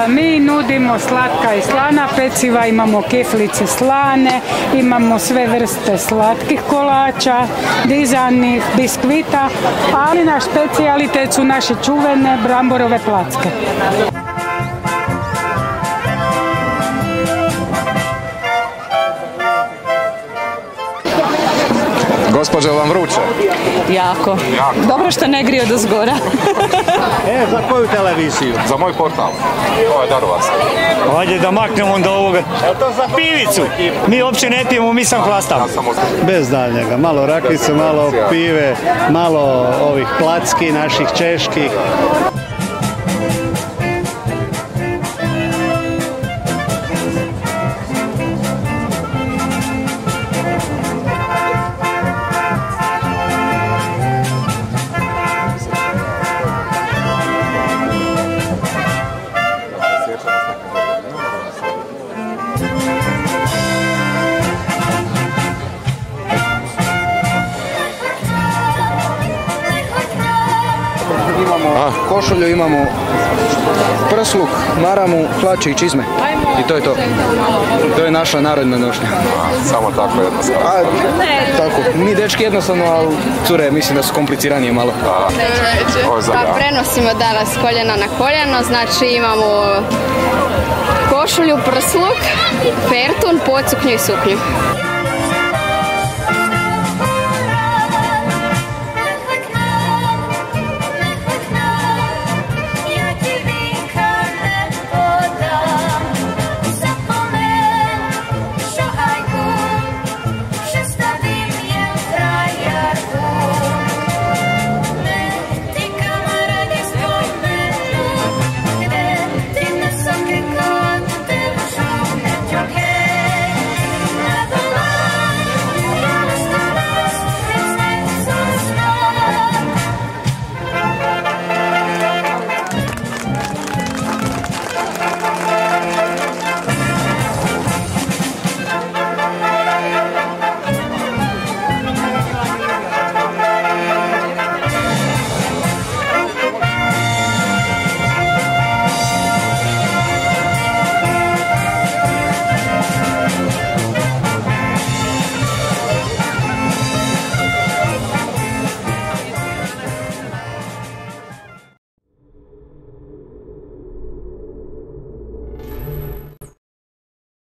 Mi nudimo slatka i slana peciva, imamo kiflice slane, imamo sve vrste slatkih kolača, dizajnih, biskvita, ali naš specijalitet su naše čuvene bramborove placke. Gospođo, vam vruće? Jako. Dobro što ne grije do zgora. Za koju televiziju? Za moj portal. Ovo je Daruvarska. Ajde da maknemo onda ovoga. To za pivicu. Mi uopće ne pijemo, mi sam hlastam. Bez daljnjega. Malo rakice, malo pive, malo ovih placki naših čeških. Imamo košulju, imamo prsluk, maramu, hlače i čizme. I to je to. To je naša narodna nošnja. Samo tako jednostavno. Tako, mi dečki jednostavno, ali cure mislim da su kompliciranije malo. Pa prenosimo danas koljena na koljeno, znači imamo košulju, prsluk, fertun, podsuknju i suknju.